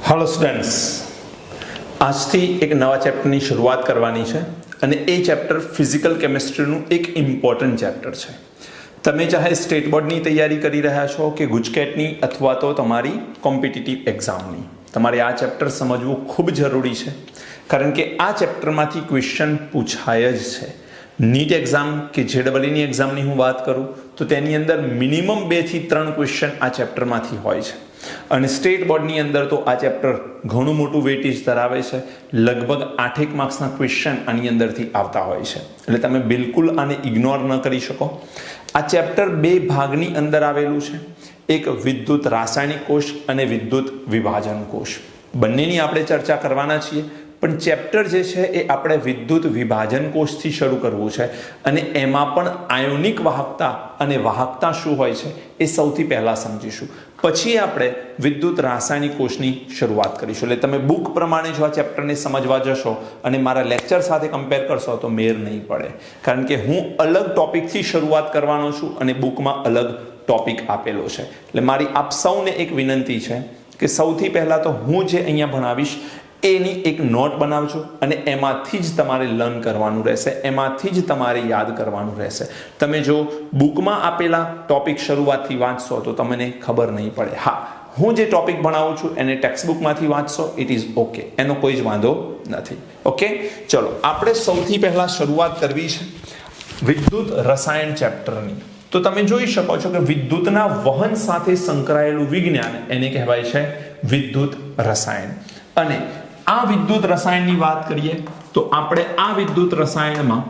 Hello students, આજથી એક નવા ચેપ્ટરની શરૂઆત કરવાની છે અને એ ચેપ્ટર ફિઝિકલ કેમિસ્ટ્રીનું એક ઇમ્પોર્ટન્ટ ચેપ્ટર છે. તમે ચાહે સ્ટેટ બોર્ડની તૈયારી કરી રહ્યા છો કે ગુજકેટની અથવા તો તમારી કોમ્પિટિટિવ એક્ઝામની, તમારે આ ચેપ્ટર સમજવું ખૂબ જરૂરી છે કારણ કે આ ચેપ્ટરમાંથી ક્વેશ્ચન પૂછાય જ છે. નીટ એક્ઝામ કે જેડબલઈની એક્ઝામની હું વાત કરું તો તેની અંદર મિનિમમ 2 થી 3 ક્વેશ્ચન આ ચેપ્ટરમાંથી હોય છે અને સ્ટેટ બોર્ડની અંદર તો આ ચેપ્ટર ઘણું મોટું વેટેજ ધરાવે છે. લગભગ 8 માર્ક્સના ક્વેશ્ચન આની અંદરથી આવતા હોય છે, એટલે તમે બિલકુલ આને ઇગ્નોર ન કરી શકો. આ ચેપ્ટર 2 ભાગની અંદર આવેલું છે, એક વિદ્યુત રાસાયણિક કોષ અને વિદ્યુત વિભાજન કોષ. બંનેની આપણે ચર્ચા કરવાના છીએ, પણ ચેપ્ટર જે છે એ આપણે વિદ્યુત વિભાજન કોષથી શરૂ કરવું છે અને એમાં પણ આયોનિક વાહકતા અને વાહકતા શું હોય છે એ સૌથી પહેલાં સમજીશું. પછી આપણે વિદ્યુત રાસાયણિક કોષની શરૂઆત કરીશું. એટલે તમે બુક પ્રમાણે જો આ ચેપ્ટરને સમજવા જશો અને મારા લેક્ચર સાથે કમ્પેર કરશો તો મેર નહીં પડે, કારણ કે હું અલગ ટોપિકથી શરૂઆત કરવાનો છું અને બુકમાં અલગ ટોપિક આપેલો છે. એટલે મારી આપ સૌને એક વિનંતી છે કે સૌથી પહેલાં તો હું જે અહીંયા ભણાવીશ એની એક નોટ બનાવજો અને એમાંથી જ તમારે લર્ન કરવાનું રહેશે, એમાંથી જ તમારે યાદ કરવાનું રહેશે. તમે જો બુકમાં આપેલા ટોપિક શરૂઆતથી વાંચશો તો તમને ખબર નહીં પડે. હા, હું જે ટોપિક ભણાવું છું એને ટેક્સ્ટબુકમાંથી વાંચશો, ઇટ ઇઝ ઓકે, એનો કોઈ જ વાંધો નથી. ઓકે, ચલો આપણે સૌથી પહેલાં શરૂઆત કરવી છે વિદ્યુત રસાયણ ચેપ્ટરની. તો તમે જોઈ શકો છો કે વિદ્યુતના વહન સાથે સંકળાયેલું વિજ્ઞાન એને કહેવાય છે વિદ્યુત રસાયણ. અને આ વિદ્યુત રસાયણની વાત કરીએ તો આપણે આ વિદ્યુત રસાયણમાં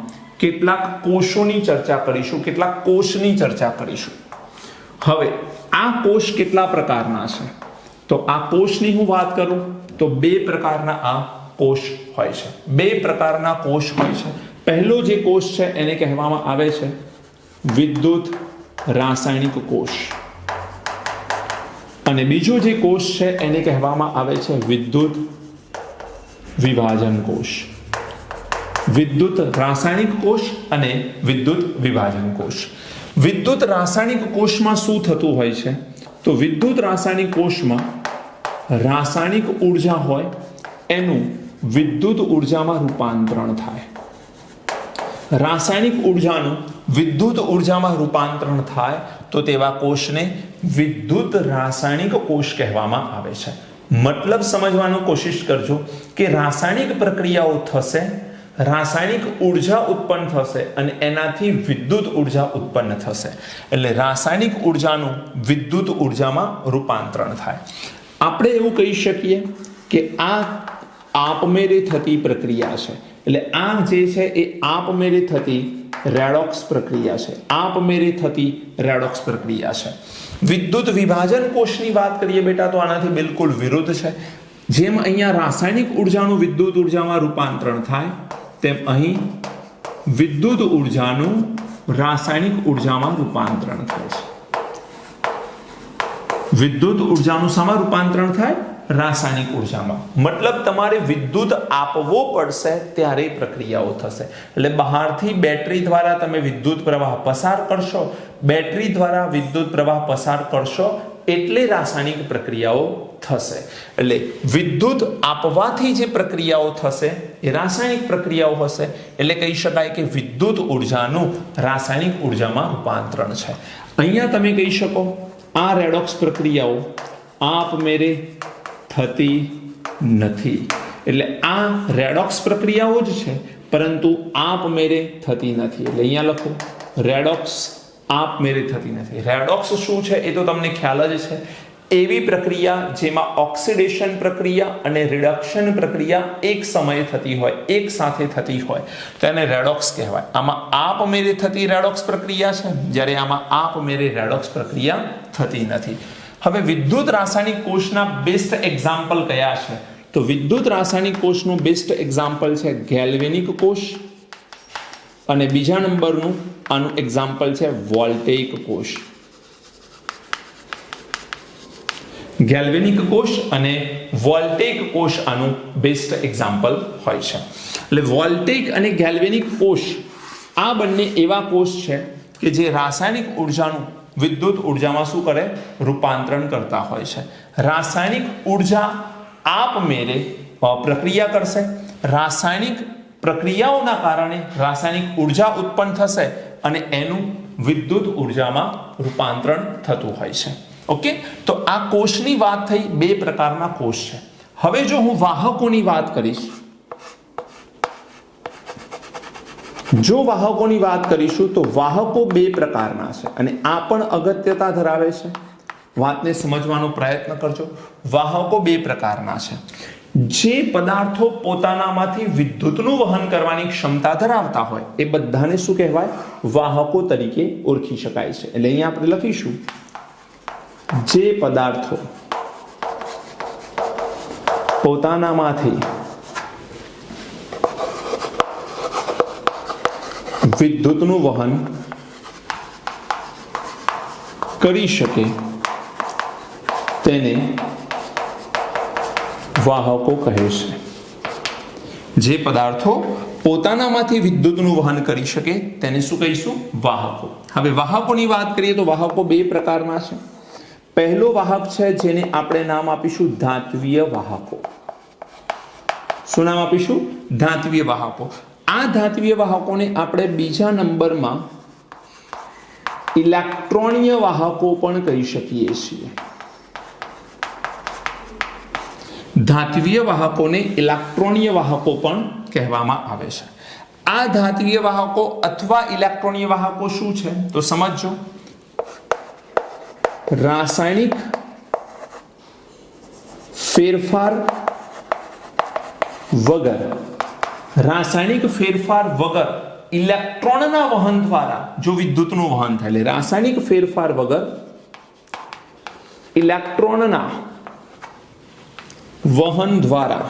કેટલાક કોષોની ચર્ચા કરીશું, કેટલાક કોષની ચર્ચા કરીશું. હવે આ કોષ કેટલા પ્રકારના છે? તો આ કોષની હું વાત કરું તો 2 પ્રકારના આ કોષ હોય છે. 2 પ્રકારના કોષ હોય છે. પહેલો જે કોષ છે એને કહેવામાં આવે છે વિદ્યુત રાસાયણિક કોષ અને બીજો જે કોષ છે એને કહેવામાં આવે છે વિદ્યુત વિભાજન કોષ. વિદ્યુત રાસાયણિક કોષ અને વિદ્યુત વિભાજન કોષ. વિદ્યુત રાસાયણિક કોષમાં શું થતું હોય છે? તો વિદ્યુત રાસાયણિક કોષમાં રાસાયણિક ઉર્જા હોય એનું વિદ્યુત ઉર્જામાં રૂપાંતરણ થાય. રાસાયણિક ઉર્જાનું વિદ્યુત ઉર્જામાં રૂપાંતરણ થાય તો તેવા કોષને વિદ્યુત રાસાયણિક કોષ કહેવામાં આવે છે. મતલબ સમજવાનો કોશિશ કરજો કે રાસાયણિક પ્રક્રિયાઓ થશે, રાસાયણિક ઉર્જા ઉત્પન્ન થશે અને એનાથી વિદ્યુત ઉર્જા ઉત્પન્ન થશે. એટલે રાસાયણિક ઉર્જાનું વિદ્યુત ઉર્જામાં રૂપાંતરણ થાય. આપણે એવું કહી શકીએ કે આ આપમેળે થતી પ્રક્રિયા છે. એટલે આ જે છે એ આપમેળે થતી રેડોક્સ પ્રક્રિયા છે. આપમેળે થતી રેડોક્સ પ્રક્રિયા છે. વિદ્યુત વિભાજન કોષની વાત કરીએ બેટા તો આનાથી બિલકુલ વિરુદ્ધ છે. જેમ અહીંયા રાસાયણિક ઉર્જાનું વિદ્યુત ઉર્જામાં રૂપાંતરણ થાય તેમ અહીં વિદ્યુત ઉર્જાનું રાસાયણિક ઉર્જામાં રૂપાંતરણ થાય છે. વિદ્યુત ઉર્જાનું શામાં રૂપાંતરણ થાય? રાસાયણિક ઉર્જામાં. મતલબ તમારે વિદ્યુત આપવો પડશે ત્યારે પ્રક્રિયાઓ થશે. એટલે બહારથી બેટરી દ્વારા તમે વિદ્યુત પ્રવાહ પસાર કરશો, બેટરી દ્વારા વિદ્યુત પ્રવાહ પસાર કરશો એટલે રાસાયણિક પ્રક્રિયાઓ થશે. એટલે વિદ્યુત આપવાથી જે પ્રક્રિયાઓ થશે એ રાસાયણિક પ્રક્રિયાઓ હશે. એટલે કહી શકાય કે વિદ્યુત ઉર્જાનું રાસાયણિક ઉર્જામાં રૂપાંતરણ છે. અહીંયા તમે કહી શકો આ રેડોક્સ પ્રક્રિયાઓ આપમેળે થતી નથી. એટલે આ રેડોક્સ પ્રક્રિયાઓ જ છે પરંતુ આપમેળે થતી નથી. એટલે અહીંયા લખો રેડોક્સ આપમેળે થતી નથી. રેડોક્સ શું છે એ તો તમને ખ્યાલ જ છે. એવી પ્રક્રિયા જેમાં ઓક્સિડેશન પ્રક્રિયા અને રિડક્શન પ્રક્રિયા એક સમયે થતી હોય, એક સાથે થતી હોય તો એને રેડોક્સ કહેવાય. આમાં આપમેળે થતી રેડોક્સ પ્રક્રિયા છે, જ્યારે આમાં આપમેળે રેડોક્સ પ્રક્રિયા થતી નથી. હવે વિદ્યુત રાસાયણિક કોષના બેસ્ટ એક્ઝામ્પલ કયા છે? તો વિદ્યુત રાસાયણિક કોષનું બેસ્ટ એક્ઝામ્પલ છે ગેલ્વેનિક કોષ અને બીજા નંબરનું આનું એક્ઝામ્પલ છે વોલ્ટેઇક કોષ. ગેલ્વેનિક કોષ અને વોલ્ટેઇક કોષ આનું બેસ્ટ એક્ઝામ્પલ હોય છે. એટલે વોલ્ટેઇક અને ગેલ્વેનિક કોષ આ બંને એવા કોષ છે કે જે રાસાયણિક ઉર્જાનું વિદ્યુત ઉર્જામાં શું કરે? રૂપાંતરણ કરતા હોય છે. રાસાયણિક ઉર્જા આપમેળે પ્રક્રિયા કરશે, રાસાયણિક પ્રક્રિયાઓના કારણે રાસાયણિક ઉર્જા ઉત્પન્ન થશે અને એનું વિદ્યુત ઉર્જામાં રૂપાંતરણ થતું હોય છે. ઓકે, તો આ કોષની વાત થઈ. બે પ્રકારના કોષ છે. હવે જો હું વાહકોની વાત કરીશ, જો વાહકોની વાત કરીશું તો વાહકો બે પ્રકારના છે અને આ પણ અગત્યતા ધરાવે છે. વાતને સમજવાનો પ્રયત્ન કરજો. વાહકો બે પ્રકારના છે. જે પદાર્થો પોતાનામાંથી વિદ્યુતનું વહન કરવાની ક્ષમતા ધરાવતા હોય એ બધાને શું કહેવાય? વાહકો તરીકે ઓળખી શકાય છે. એટલે અહીંયા આપણે લખીશું જે પદાર્થો પોતાનામાંથી વિદ્યુતનું વહન કરી શકે તેને વાહકો કહે છે. જે પદાર્થો પોતાનામાંથી વિદ્યુતનું વહન કરી શકે તેને શું કહીશું? વાહકો. હવે વાહકોની વાત કરીએ તો વાહકો બે પ્રકારના છે. પહેલો વાહક છે જેને આપણે નામ આપીશું ધાત્વિય વાહકો. શું નામ આપીશું? ધાત્વિય વાહકો. આ ધાત્વિય વાહકોને આપણે બીજા નંબરમાં ઇલેક્ટ્રોનીય વાહકો પણ કહી શકીએ છીએ. ધાત્વિય વાહકોને ઇલેક્ટ્રોનીય વાહકો પણ કહેવામાં આવે છે. આ ધાત્વિય વાહકો અથવા ઇલેક્ટ્રોનીય વાહકો શું છે તો સમજો. રાસાયણિક ફેરફાર વગર ઇલેક્ટ્રોનના વહન દ્વારા જો વિદ્યુતનું વહન થાય, એટલે રાસાયણિક ફેરફાર વગર ઇલેક્ટ્રોનના વહન દ્વારા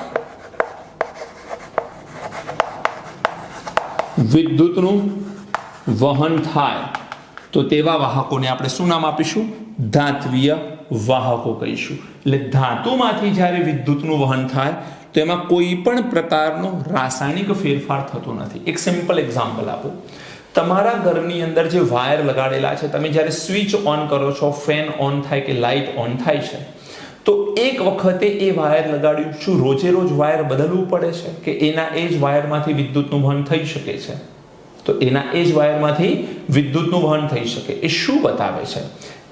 વિદ્યુતનું વહન થાય તો તેવા વાહકોને આપણે શું નામ આપીશું? ધાત્વિય વાહકો કહીશું. એટલે ધાતુમાંથી જ્યારે વિદ્યુતનું વહન થાય તો એમાં કોઈ પણ પ્રકારનો રાસાયણિક ફેરફાર થતો નથી. એક સિમ્પલ એક્ઝામ્પલ આપો. તમારા ઘરની અંદર જે વાયર લગાડેલા છે, તમે જ્યારે સ્વિચ ઓન કરો છો, ફેન ઓન થાય કે લાઇટ ઓન થાય છે, તો એક વખતે એ વાયર લગાડ્યું, શું રોજે રોજ વાયર બદલવું પડે છે કે એના એ જ વાયરમાંથી વિદ્યુતનું વહન થઈ શકે છે? તો એના એ જ વાયરમાંથી વિદ્યુતનું વહન થઈ શકે. એ શું બતાવે છે?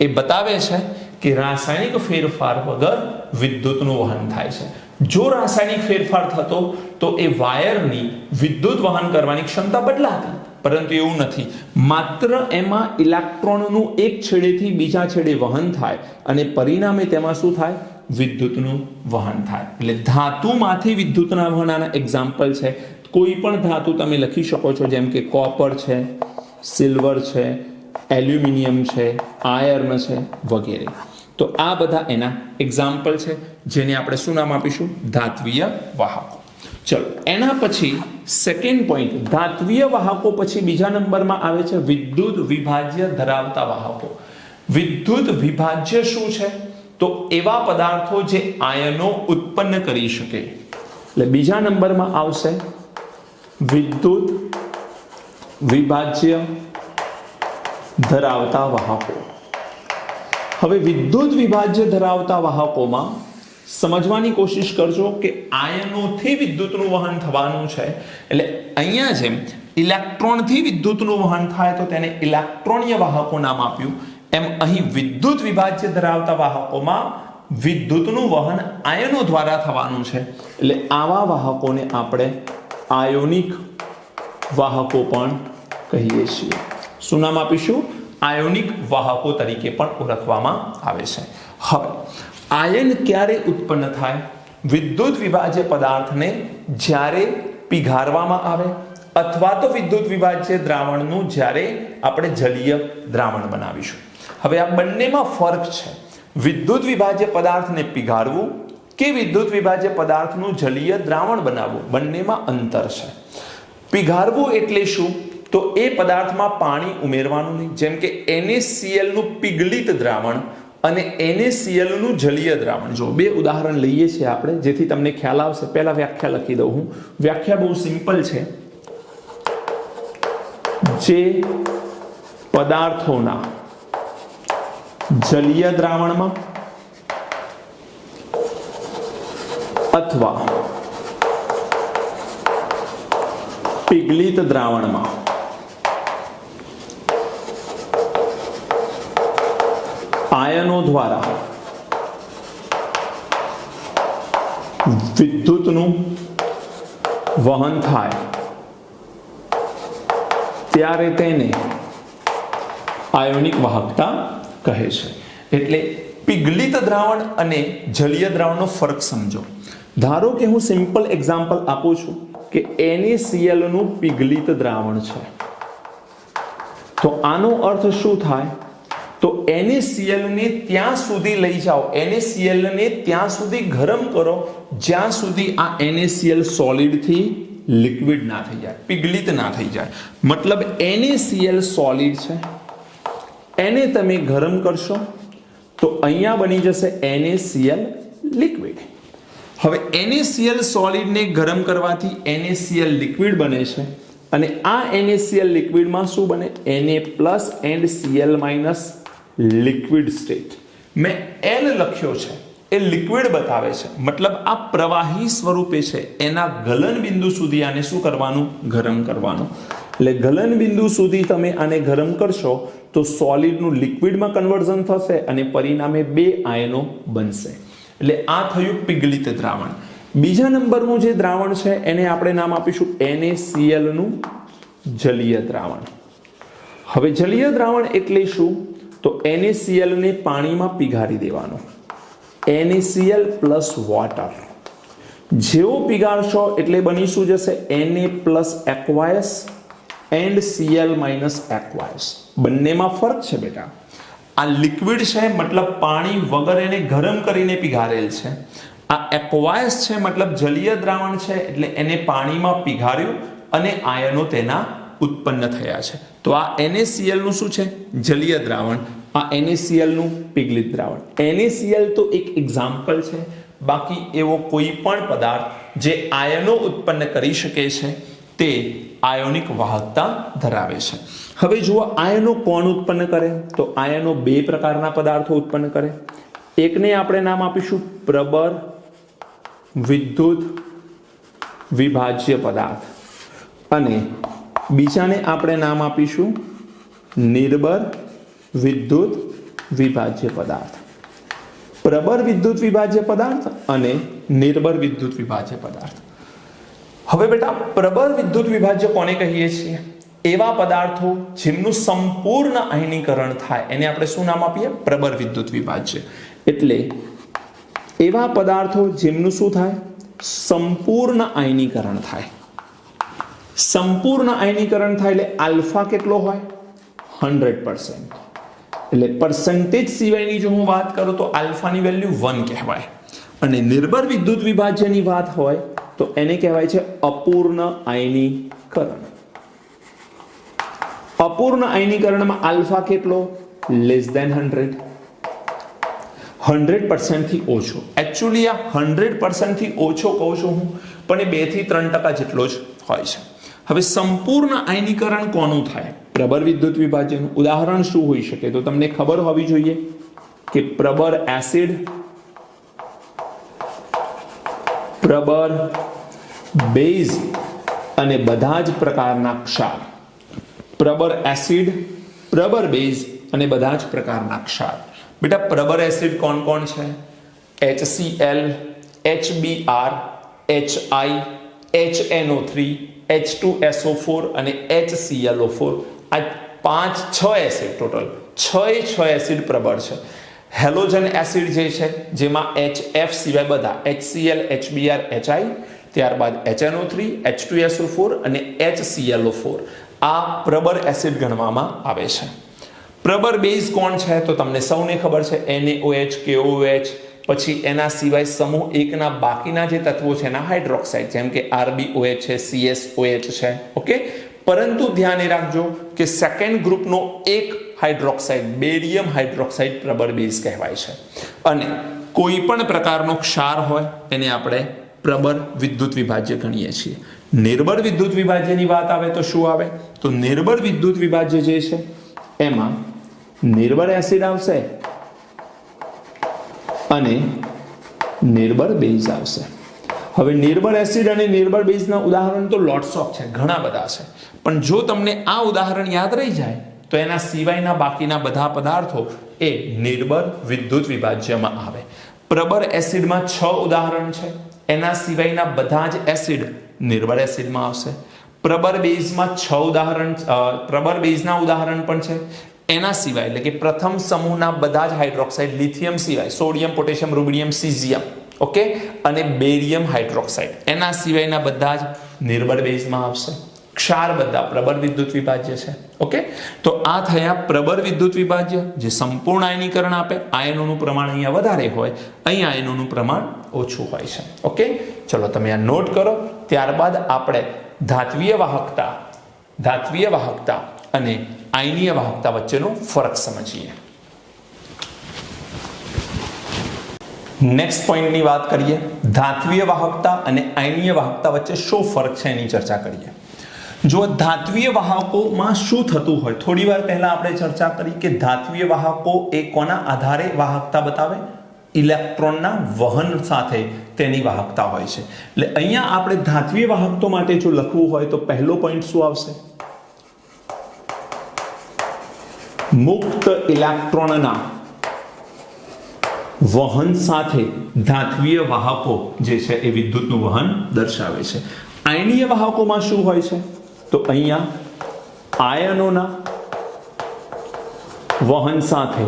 એ બતાવે છે કે રાસાયણિક ફેરફાર વગર વિદ્યુતનું વહન થાય છે. જો રાસાયણિક ફેરફાર થતો તો એ વાયરની વિદ્યુત વહન કરવાની ક્ષમતા બદલાતી, પરંતુ એવું નથી. માત્ર એમાં ઇલેક્ટ્રોનનું એક છેડેથી બીજા છેડે વહન થાય અને પરિણામે તેમાં શું થાય? વિદ્યુતનું વહન થાય. એટલે ધાતુમાંથી વિદ્યુતના વહનના એક્ઝામ્પલ છે. કોઈ પણ ધાતુ તમે લખી શકો છો, જેમ કે કોપર છે, સિલ્વર છે, એલ્યુમિનિયમ છે, આયર્ન છે વગેરે. તો આ બધા એના એક્ઝામ્પલ છે જેને આપણે શું નામ આપીશું? ધાત્વિય વાહકો. ચલો, એના પછી સેકન્ડ પોઈન્ટ, ધાત્વિય વાહકો પછી બીજા નંબરમાં આવે છે વિદ્યુત વિભાજ્ય ધરાવતા વાહકો. વિદ્યુત વિભાજ્ય શું છે? તો એવા પદાર્થો જે આયનો ઉત્પન્ન કરી શકે. એટલે બીજા નંબરમાં આવશે વિદ્યુત વિભાજ્ય ધરાવતા વાહકો. હવે વિદ્યુત વિભાજ્ય ધરાવતા વાહકોમાં સમજવાની કોશિશ કરજો કે આયનોથી વિદ્યુતનું વહન થવાનું છે. એટલે અહીંયા જેમ ઇલેક્ટ્રોનથી વિદ્યુતનું વહન થાય તો તેને ઇલેક્ટ્રોનીય વાહકો નામ આપ્યું, એમ અહીં વિદ્યુત વિભાજ્ય ધરાવતા વાહકોમાં વિદ્યુતનું વહન આયનો દ્વારા થવાનું છે. એટલે આવા વાહકોને આપણે આયોનિક વાહકો પણ કહીએ છીએ. શું નામ આપીશું? આયોનિક વાહકો તરીકે પણ ઓળખવામાં આવે છે. હવે આયન ક્યારે ઉત્પન્ન થાય? વિદ્યુત વિભાજ્ય પદાર્થને જ્યારે પીઘારવામાં આવે અથવા તો વિદ્યુત વિભાજ્ય દ્રાવણનું જ્યારે આપણે જલીય દ્રાવણ બનાવીશું. હવે આ બંનેમાં ફરક છે. વિદ્યુત વિભાજ્ય પદાર્થને પીઘારવું કે વિદ્યુત વિભાજ્ય પદાર્થનું જલીય દ્રાવણ બનાવવું, બંનેમાં અંતર છે. પીઘારવું એટલે શું? તો એ પદાર્થમાં પાણી ઉમેરવાનું નહીં. જેમ કે NaCl નું પીગલિત દ્રાવણ અને NaCl નું જલીય દ્રાવણ. જો બે ઉદાહરણ લઈએ છીએ આપણે, જેથી તમને ખ્યાલ આવશે. પહેલા વ્યાખ્યા લખી દઉં હું. વ્યાખ્યા બહુ સિમ્પલ છે. જે પદાર્થોના જલીય દ્રાવણમાં अथवा पिघलित द्रावणमां आयनो द्वारा विद्युतનું વહન થાય ત્યારે તેને આયોનિક વાહકતા કહે છે. એટલે पिघलित દ્રાવણ અને જલીય દ્રાવણનો ફરક સમજો. ધારો કે હું સિમ્પલ એક્ઝામ્પલ આપું છું કે NaCl નું पिघलित દ્રાવણ છે, તો આનો અર્થ શું થાય? તો NaCl ને ત્યાં સુધી લઈ જાઓ, NaCl ને ત્યાં સુધી ગરમ કરો જ્યાં સુધી આ NaCl સોલિડ થી લિક્વિડ ના થઈ જાય, पिघलित ના થઈ જાય. મતલબ NaCl સોલિડ છે, એને તમે ગરમ કરશો તો અહીંયા બની જશે NaCl લિક્વિડ. હવે NaCl સોલિડ ને ગરમ કરવાથી NaCl લિક્વિડ બને છે અને આ NaCl લિક્વિડમાં શું બને? Na+ and Cl- liquid state. મેં L લખ્યો છે એ લિક્વિડ બતાવે છે, મતલબ આ પ્રવાહી સ્વરૂપે છે. એના ગલન બિંદુ સુધી આને શું કરવાનું? ગરમ કરવાનું. એટલે ગલન બિંદુ સુધી તમે આને ગરમ કરશો તો સોલિડનું લિક્વિડમાં કન્વર્ઝન થશે અને પરિણામે બે આયનો બનશે. એટલે આ થયું पिघलित દ્રાવણ. બીજા નંબરનું જે દ્રાવણ છે એને આપણે નામ આપીશું NaCl નું જલીય દ્રાવણ. હવે જલીય દ્રાવણ એટલે શું? તો NaCl ને પાણીમાં પીગાળી દેવાનું. NaCl plus water. જેવો પીગાળશો એટલે બની શું જશે? Na+ aqueous and Cl- aqueous. બંનેમાં ફરક છે બેટા. આ લિક્વિડ છે મતલબ પાણી વગર એને ગરમ કરીને પીગાળેલ છે. આ aqueous છે મતલબ જલીય દ્રાવણ છે એટલે એને પાણીમાં પીગાળ્યું અને આયનો તેના ઉત્પન્ન થયા છે. તો આ NaCl નું શું છે? જલીય દ્રાવણ. આ NaCl નું पिघलित દ્રાવણ. NaCl તો એક એક્ઝામ્પલ છે, બાકી એવો કોઈ પણ પદાર્થ જે આયનો ઉત્પન્ન કરી શકે છે તે આયોનિક વાહકતા ધરાવે છે. હવે જુઓ આયનો કોણ ઉત્પન્ન કરે? તો આયનો બે પ્રકારના પદાર્થો ઉત્પન્ન કરે. એકને આપણે નામ આપીશું પ્રબળ વિદ્યુત વિભાજ્ય પદાર્થ અને બીજાને આપણે નામ આપીશું નિર્બળ વિદ્યુત વિભાજ્ય પદાર્થ. પ્રબળ વિદ્યુત વિભાજ્ય પદાર્થ અને નિર્બળ વિદ્યુત વિભાજ્ય પદાર્થ. હવે બેટા પ્રબળ વિદ્યુત વિભાજ્ય કોને કહીએ છીએ? એવા પદાર્થો જેમનું સંપૂર્ણ આયનીકરણ થાય એને આપણે શું નામ આપીએ? પ્રબળ વિદ્યુત વિભાજ્ય. એટલે એવા પદાર્થો જેમનું શું થાય? સંપૂર્ણ આયનીકરણ થાય. સંપૂર્ણ આયનીકરણ થાય એટલે આલ્ફા કેટલો હોય? 100%. એટલે પર્સન્ટેજ સિવાયની જો હું વાત કરું તો આલ્ફાની વેલ્યુ 1 કહેવાય. અને નિર્બળ વિદ્યુત વિભાજ્યની વાત હોય તો એને કહેવાય છે અપૂર્ણ આયનીકરણ. અપૂર્ણ આયનીકરણમાં આલ્ફા કેટલો? <100. 100% થી ઓછો. એકચ્યુઅલી આ 100% થી ઓછો કહું છું હું, પણ એ 2 થી 3% જેટલો જ હોય છે. હવે સંપૂર્ણ આયનીકરણ કોનું થાય? પ્રબળ વિદ્યુત વિભાજ્યનું. ઉદાહરણ શું હોઈ શકે? તો તમને ખબર હોવી જોઈએ કે પ્રબળ એસિડ, પ્રબળ બેઝ અને બધા જ પ્રકારના ક્ષાર. પ્રબળ એસિડ, પ્રબળ બેઝ અને બધા જ પ્રકારના ક્ષાર. બેટા પ્રબળ એસિડ કોણ કોણ છે? HCl, HBr, HI, HNO3, H2SO4 અને HClO4. આ 5-6 એસિડ ટોટલ 6 એસિડ પ્રબળ છે. હેલોજન એસિડ જે છે જેમાં HF સિવાય બધા HCl, HBr, HI, ત્યારબાદ HNO3, H2SO4 અને HClO4 આ પ્રબળ એસિડ ગણવામાં આવે છે. પ્રબળ બેઝ કોણ છે? તો તમને સૌને ખબર છે NaOH, KOH. પછી એના સિવાય સમૂહ 1 ના બાકીના જે તત્વો છે એના હાઇડ્રોક્સાઇડ, જેમ કે RbOH છે, CSOH છે. ઓકે, પરંતુ ધ્યાન રાખજો કે સેકન્ડ ગ્રુપનો એક હાઇડ્રોક્સાઇડ, બેરિયમ હાઇડ્રોક્સાઇડ પ્રબળ બેઝ કહેવાય છે. અને કોઈ પણ પ્રકારનો ક્ષાર હોય એને આપણે પ્રબળ વિદ્યુત વિભાજ્ય ગણીએ છીએ. નિર્બળ વિદ્યુત વિભાજ્યની વાત આવે તો શું આવે? તો નિર્બળ વિદ્યુત વિભાજ્ય જે છે એમાં નિર્બળ એસિડ આવશે અને નિર્બળ બેઝ આવશે. હવે નિર્બળ એસિડ અને નિર્બળ બેઝના ઉદાહરણ તો લોટ્સ ઓફ છે, ઘણા બધા છે, પણ જો તમને આ ઉદાહરણ યાદ રહી જાય તો એના સિવાયના બાકીના બધા પદાર્થો એ નિર્બળ વિદ્યુત વિભાજ્યમાં આવે. પ્રબળ એસિડમાં 6 ઉદાહરણ છે, એના સિવાયના બધા જ એસિડ નિર્બળ એસિડમાં આવશે. પ્રબળ બેઝમાં 6 ઉદાહરણ, પ્રબળ બેઝના ઉદાહરણ પણ છે, એના સિવાય એટલે કે પ્રથમ સમૂહના બધા જ હાઇડ્રોક્સાઇડ, લિથિયમ સિવાય sodium, potassium, rubidium, caesium, okay, અને બેરિયમ હાઇડ્રોક્સાઇડ, એના સિવાયના બધા જ નિર્બળ બેઝમાં આવશે. ક્ષાર બધા પ્રબળ વિદ્યુત વિભાજ્ય છે. ઓકે, તો આ થયા પ્રબળ વિદ્યુત વિભાજ્ય, જે સંપૂર્ણ આયનીકરણ આપે. આયનોનું પ્રમાણ અહીંયા વધારે હોય, અહીંયા આયનોનું પ્રમાણ ઓછું હોય છે. ઓકે, ચલો તમે આ નોટ કરો. ત્યારબાદ આપણે ધાત્વીય વાહકતા અને આયનીય વાહકતા વચ્ચેનો ફરક સમજીએ. નેક્સ્ટ પોઈન્ટની વાત કરીએ. ધાત્વીય વાહકતા અને આયનીય વાહકતા વચ્ચે શું ફરક છે એની ચર્ચા કરીએ. જો ધાત્વીય વાહકોમાં શું થતું હોય, થોડી વાર પહેલા આપણે ચર્ચા કરી કે ધાત્વીય વાહકો એ કોના આધારે વાહકતા બતાવે? ઇલેક્ટ્રોનના વહન સાથે તેની વાહકતા હોય છે. એટલે અહીંયા આપણે ધાત્વીય વાહકતો માટે જો લખવું હોય તો પહેલો પોઈન્ટ શું આવશે? મુક્ત ઇલેક્ટ્રોનના વહન સાથે ધાત્વીય વાહકો જે છે એ વિદ્યુતનું વહન દર્શાવે છે. આયનીય વાહકોમાં શું હોય છે? તો અહીંયા આયનોના વહન સાથે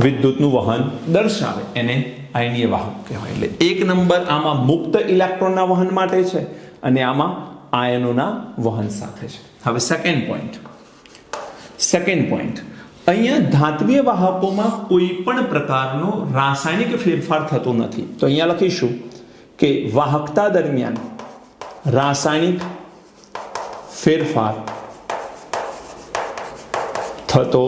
વિદ્યુતનું વહન દર્શાવે, એને આયનીય વાહક કહેવાય. એટલે 1 નંબર આમાં મુક્ત ઇલેક્ટ્રોનના વહન માટે છે અને આમાં આયનોના વહન સાથે છે. હવે સેકન્ડ પોઈન્ટ, અહીંયા ધાત્વીય વાહકોમાં કોઈ પણ પ્રકારનો રાસાયણિક ફેરફાર થતો નથી. તો અહીંયા લખીશું કે વાહકતા દરમિયાન રાસાયણિક ફેરફાર થતો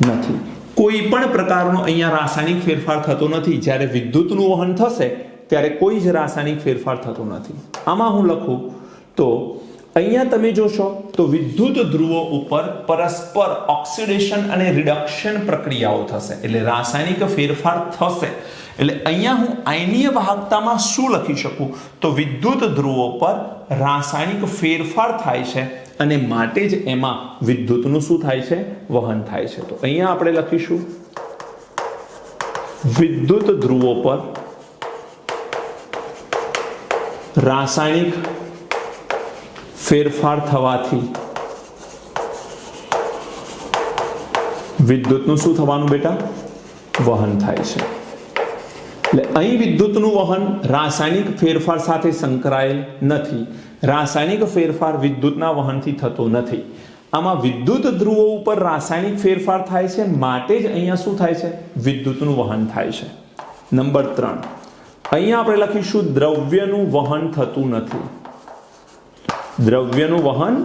નથી. કોઈ પણ પ્રકારનો અહીંયા રાસાયણિક ફેરફાર થતો નથી. જ્યારે વિદ્યુતનું વહન થશે ત્યારે કોઈ જ રાસાયણિક ફેરફાર થતો નથી. આમાં હું લખું તો અહીંયા તમે જોશો તો વિદ્યુત ધ્રુવો ઉપર પરસ્પર ઓક્સિડેશન અને રિડક્શન પ્રક્રિયાઓ થશે, એટલે રાસાયણિક ફેરફાર થશે. એટલે અહીંયા હું આયનીય વાહકતામાં શું લખી શકું? તો વિદ્યુત ધ્રુવો પર રાસાયણિક ફેરફાર થાય છે અને માટે જ એમાં વિદ્યુતનું શું થાય છે? વહન થાય છે. તો અહીંયા આપણે લખીશું વિદ્યુત ધ્રુવો પર રાસાયણિક ફેરફાર થવાથી વિદ્યુતનું શું થવાનું બેટા? વહન થાય છે. એટલે અહીં વિદ્યુતનું વહન રાસાયણિક ફેરફાર સાથે સંકળાયેલ નથી. રાસાયણિક ફેરફાર વિદ્યુતના વહનથી થતો નથી. આમાં વિદ્યુત ધ્રુવો ઉપર રાસાયણિક ફેરફાર થાય છે, માટે જ અહીંયા શું થાય છે? વિદ્યુતનું વહન થાય છે. નંબર 3, અહીંયા આપણે લખીશું દ્રવ્યનું વહન થતું નથી. દ્રવ્યનું વહન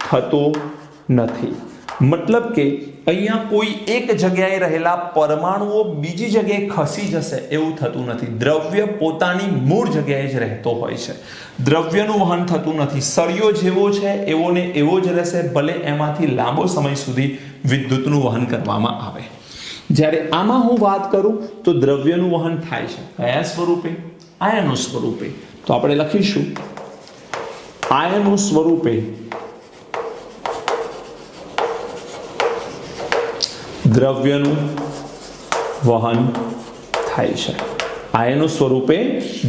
થતું નથી મતલબ કે અહીંયા કોઈ એક જગ્યાએ રહેલા પરમાણુઓ બીજી જગ્યાએ ખસી જશે એવું થતું નથી. દ્રવ્ય પોતાની મૂળ જગ્યાએ જ રહેતો હોય છે. દ્રવ્યનું વહન થતું નથી. સળિયો જેવો છે એવો ને એવો જ રહેશે, ભલે એમાંથી લાંબો સમય સુધી વિદ્યુતનું વહન કરવામાં આવે. જ્યારે આમાં હું વાત કરું તો દ્રવ્યનું વહન થાય છે. કયા સ્વરૂપે? આયનો સ્વરૂપે. તો આપણે લખીશું આયનો સ્વરૂપે દ્રવ્યનું વહન થાય છે. આયનો સ્વરૂપે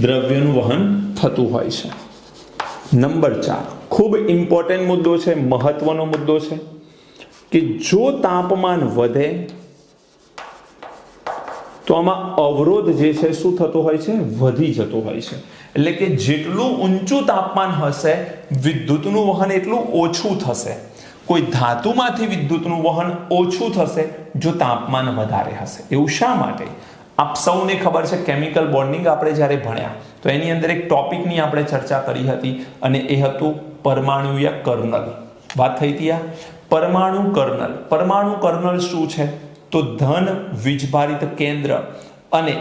દ્રવ્યનું વહન થતું હોય છે. નંબર 4 ખૂબ ઇમ્પોર્ટન્ટ મુદ્દો છે, મહત્વનો મુદ્દો છે કે જો તાપમાન વધે તો આમાં અવરોધ જે છે શું થતો હોય છે? વધી જતો હોય છે. એટલે કે જેટલું ઊંચું તાપમાન હશે વિદ્યુતનું વહન એટલું ઓછું થશે. કોઈ ધાતુમાંથી વિદ્યુતનું વહન ઓછું થશે જો તાપમાન વધારે હશે. એવું શા માટે? આપ સૌને ખબર છે કેમિકલ બોન્ડિંગ આપણે જ્યારે ભણ્યા તો એની અંદર એક ટોપિકની આપણે ચર્ચા કરી હતી અને એ હતું પરમાણુય કર્નલ. વાત થઈ હતી આ પરમાણુ કર્નલ. પરમાણુ કર્નલ શું છે? તો ધન વીજભારિત કેન્દ્ર અને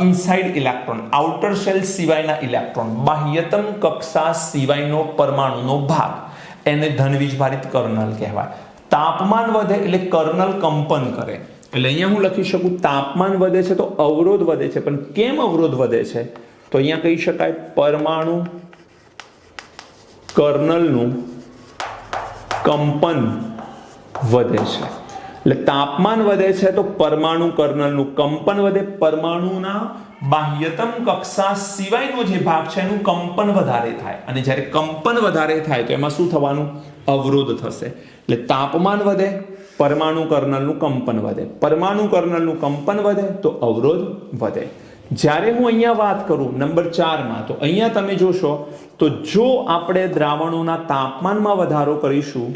ઇનસાઇડ ઇલેક્ટ્રોન, આઉટર શેલ સિવાયના ઇલેક્ટ્રોન, બાહ્યતમ કક્ષા સિવાયનો પરમાણુનો ભાગ, એને ધન વીજભારિત કર્નલ કહેવાય. તાપમાન વધે એટલે કર્નલ કંપન કરે. એટલે અહીંયા હું લખી શકું તાપમાન વધે છે તો અવરોધ વધે છે. પણ કેમ અવરોધ વધે છે? તો અહીંયા કહી શકાય પરમાણુ કર્નલનું કંપન વધે છે. એટલે તાપમાન વધે છે તો પરમાણુ કર્નલનું કંપન વધે. પરમાણુના બાહ્યતમ કક્ષા સિવાયનો જે ભાગ છે એનું કંપન વધારે થાય, અને જ્યારે કંપન વધારે થાય તો એમાં શું થવાનું? અવરોધ થશે. એટલે તાપમાન વધે, પરમાણુ કર્નલનું કંપન વધે. પરમાણુ કર્નલનું કંપન વધે તો અવરોધ વધે. જ્યારે હું અહીંયા વાત કરું નંબર 4 માં, તો અહીંયા તમે જોશો તો જો આપણે દ્રાવણોના તાપમાનમાં વધારો કરીશું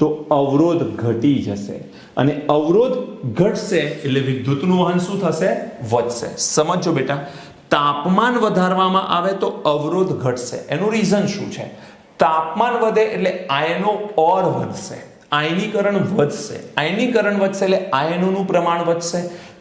તો અવરોધ ઘટી જશે, અને અવરોધ ઘટશે એટલે વિદ્યુતનું વહન શું થશે? વધશે. સમજો બેટા, તાપમાન વધારવામાં આવે તો અવરોધ ઘટશે. એનું રીઝન શું છે? તાપમાન વધે એટલે આયનો ઓર વધશે, આયનીકરણ વધશે. આયનીકરણ વધશે એટલે આયનોનું પ્રમાણ વધશે.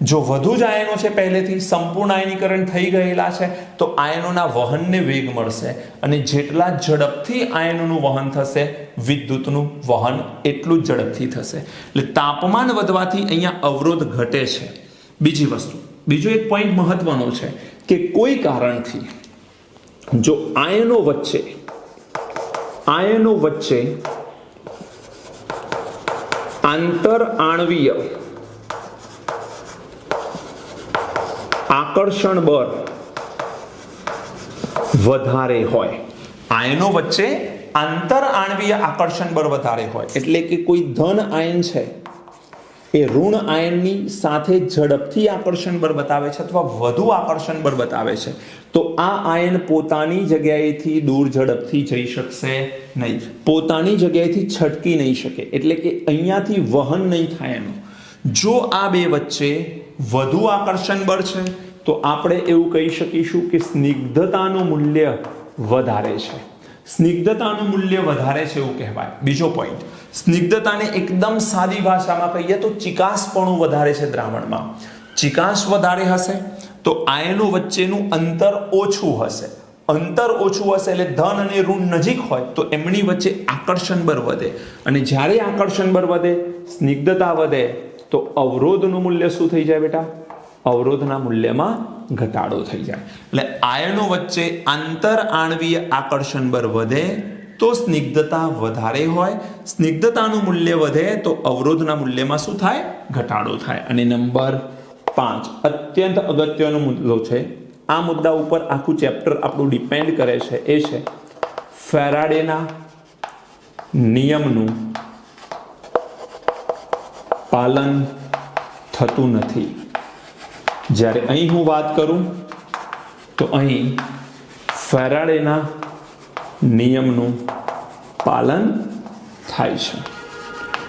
જો વધુ જ આયનો છે, પહેલેથી સંપૂર્ણ આયનીકરણ થઈ ગયેલા છે, તો આયનોના વહનને વેગ મળશે, અને જેટલા ઝડપથી આયનોનું વહન થશે વિદ્યુતનું વહન એટલું જ ઝડપથી થશે. એટલે તાપમાન વધવાથી અહીંયા અવરોધ ઘટે છે. બીજી વસ્તુ, બીજો એક પોઈન્ટ મહત્વનો છે કે કોઈ કારણથી જો આયનો વચ્ચે આંતર આણવીય આકર્ષણ બળ વધારે હોય, આયનો વચ્ચે આંતર આણવીય આકર્ષણ બળ વધારે હોય, એટલે કે કોઈ ધન આયન છે એ ઋણ આયનની સાથે ઝડપથી આકર્ષણ બળ બતાવે છે અથવા વધુ આકર્ષણ બળ બતાવે છે, તો આ આયન પોતાની જગ્યાએથી દૂર ઝડપથી જઈ શકશે નહીં, પોતાની જગ્યાએથી છટકી નહીં શકે, એટલે કે અહીંયાથી વહન નહીં થાય એનું. જો આ બે વચ્ચે વધુ આકર્ષણ બળ છે તો આપણે એવું કહી શકીશું કે સ્નિગ્ધતાનું મૂલ્ય વધારે છે. સ્નિગ્ધતાનું મૂલ્ય વધારે છે એવું કહેવાય. બીજો પોઈન્ટ, સ્નિગ્ધતાને એકદમ સાદી ભાષામાં કહીએ તો ચિકાસપણું વધારે છે દ્રાવણમાં. ચિકાસ વધારે હશે તો આયનો વચ્ચેનું અંતર ઓછું હશે. અંતર ઓછું હશે એટલે ધન અને ઋણ નજીક હોય તો એમની વચ્ચે આકર્ષણ બળ વધે, અને જ્યારે આકર્ષણ બળ વધે, સ્નિગ્ધતા વધે, તો અવરોધનું મૂલ્ય શું થઈ જાય બેટા? અવરોધના મૂલ્યમાં ઘટાડો થઈ જાય. એટલે આયનો વચ્ચે આંતર આણવીય આકર્ષણ બળ વધે તો સ્નિગ્ધતા વધારે હોય, સ્નિગ્ધતાનું મૂલ્ય વધે તો અવરોધના મૂલ્યમાં શું થાય? ઘટાડો થાય. અને નંબર 5 અત્યંત અગત્યનો મુદ્દો છે. આ મુદ્દા ઉપર આખું ચેપ્ટર આપણું ડિપેન્ડ કરે છે. એ છે ફેરાડેના નિયમનું પાલન થતું નથી. જ્યારે અહીં હું વાત કરું તો અહીં ફેરાડેના નિયમનું પાલન થાય છે.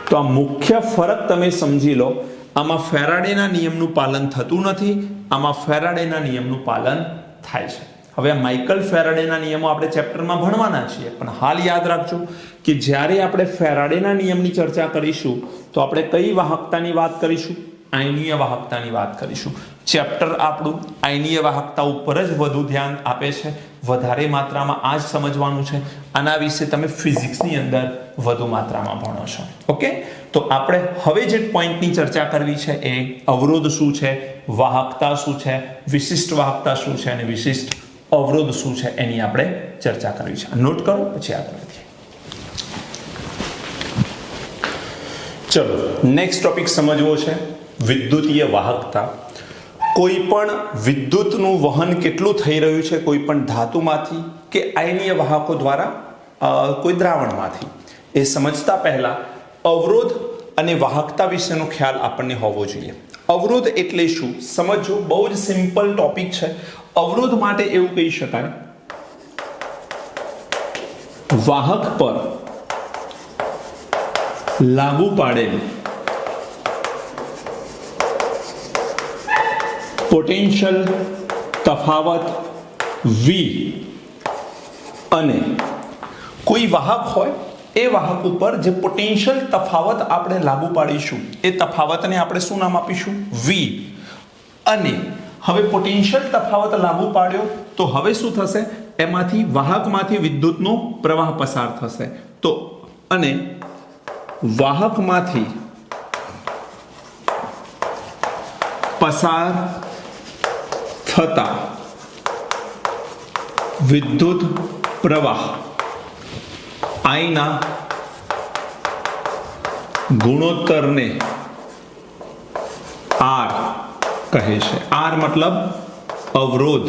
તો આ મુખ્ય ફરક તમે સમજી લો. આમાં ફેરાડેના નિયમનું પાલન થતું નથી, આમાં ફેરાડેના નિયમનું પાલન થાય છે. હવે આ માઇકલ ફેરાડેના નિયમો આપણે ચેપ્ટરમાં ભણવાના છીએ, પણ હાલ યાદ રાખજો કે જ્યારે આપણે ફેરાડેના નિયમની ચર્ચા કરીશું તો આપણે કઈ વાહકતાની વાત કરીશું? આયનીય વાહકતાની વાત કરીશું. ચેપ્ટર આપણું આયનીય વાહકતા ઉપર જ વધુ ધ્યાન આપે છે, વધારે માત્રામાં આ જ સમજવાનું છે. આના વિશે તમે ફિઝિક્સની અંદર વધુ માત્રામાં ભણો છો. ઓકે, તો આપણે હવે જે પોઈન્ટની ચર્ચા કરવી છે એ અવરોધ શું છે, વાહકતા શું છે, વિશિષ્ટ વાહકતા શું છે અને વિશિષ્ટ અવરોધ શું છે એની આપણે ચર્ચા કરવી છે. નોટ કરો, પછી આગળ વધીએ. ચલો, નેક્સ્ટ ટોપિક સમજવો છે વિદ્યુતીય વાહકતા. કોઈ પણ વિદ્યુતનું વહન કેટલું થઈ રહ્યું છે કોઈ પણ ધાતુમાંથી કે આયનીય વાહકો દ્વારા કોઈ દ્રાવણમાંથી, એ સમજતા પહેલા અવરોધ અને વાહકતા વિશેનો ખ્યાલ આપણને હોવો જોઈએ. અવરોધ એટલે શું સમજો, બહુ જ સિમ્પલ ટોપિક છે. અવરોધ માટે એવું કહી શકાય, વાહક પર લાગુ પાડેલ પોટેન્શિયલ તફાવત V અને કોઈ વાહક હોય એ વાહક ઉપર જે પોટેન્શિયલ તફાવત આપણે લાગુ પાડીશું એ તફાવતને આપણે શું નામ આપીશું? V. અને હવે પોટેન્શિયલ તફાવત લાગુ પાડ્યો તો હવે શું થશે? એમાંથી વાહકમાંથી વિદ્યુતનો પ્રવાહ પસાર થશે. તો અને વાહકમાંથી પસાર થતા વિદ્યુત પ્રવાહ I ના ગુણોત્તરને R કહે છે। R મતલબ અવરોધ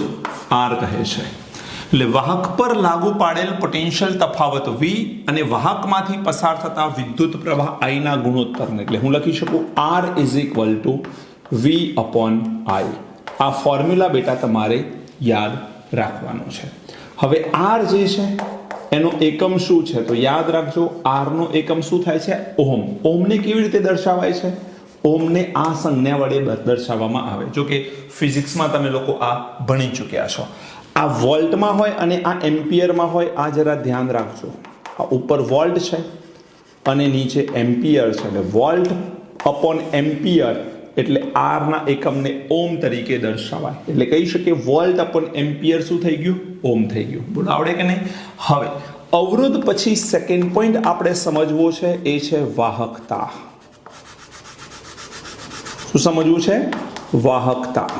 R કહે છે। એટલે વાહક પર લાગુ પાડેલ પોટેન્શિયલ તફાવત V અને વાહકમાંથી પસાર થતા વિદ્યુત પ્રવાહ I ના ગુણોત્તરને, એટલે હું લખી શકું R = V/I। આ ફોર્મ્યુલા બેટા તમારે યાદ રાખવાનો છે। હવે R જે છે એનો એકમ શું છે તો યાદ રાખજો, R નો એકમ શું થાય છે? ઓહમ। ઓહમને કેવી રીતે દર્શાવાય છે? ઓહમને આ સંજ્ઞા વડે દર્શાવવામાં આવે। જો કે ફિઝિક્સમાં તમે લોકો આ ભણી ચૂક્યા છો। આ વોલ્ટમાં હોય અને આ એમ્પિયરમાં હોય, આ જરા ધ્યાન રાખજો। આ ઉપર વોલ્ટ છે અને નીચે એમ્પિયર છે, એટલે વોલ્ટ અપોન એમ્પિયર એટલે R ના એકમને ઓમ તરીકે દર્શાવાય। એટલે કહી શકીએ વોલ્ટ અપોન એમ્પિયર શું થઈ ગયું? ઓમ થઈ ગયું। બોલો આવડે કે નહીં? હવે અવરોધ પછી સેકન્ડ પોઈન્ટ આપણે સમજવો છે એ છે વાહકતા। શું સમજવું છે? વાહકતા।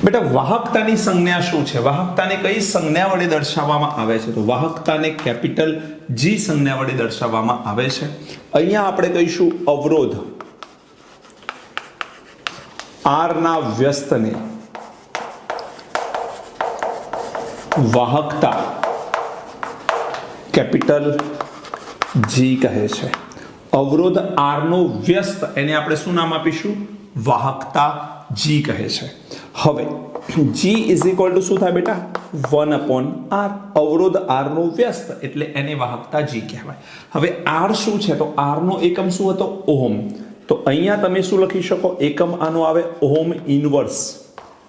બેટા વાહકતાની સંજ્ઞા શું છે? વાહકતાને કઈ સંજ્ઞા વડે દર્શાવવામાં આવે છે? તો વાહકતાને કેપિટલ G સંજ્ઞા વડે દર્શાવવામાં આવે છે। અહીંયા આપણે કહીશું અવરોધ R ના વ્યસ્તને વાહકતા કેપિટલ G કહે છે। અવરોધ R નો વ્યસ્ત એને આપણે શું નામ આપીશું? વાહકતા G કહે છે। હવે G = શું થાય બેટા? 1/R। અવરોધ R નો વ્યસ્ત એટલે એને વાહકતા G કહેવાય। હવે R શું છે તો R નો એકમ શું હતો? ઓહમ। તો અહીંયા તમે શું લખી શકો? એકમ આનો આવે ઓહમ ઇનવર્સ,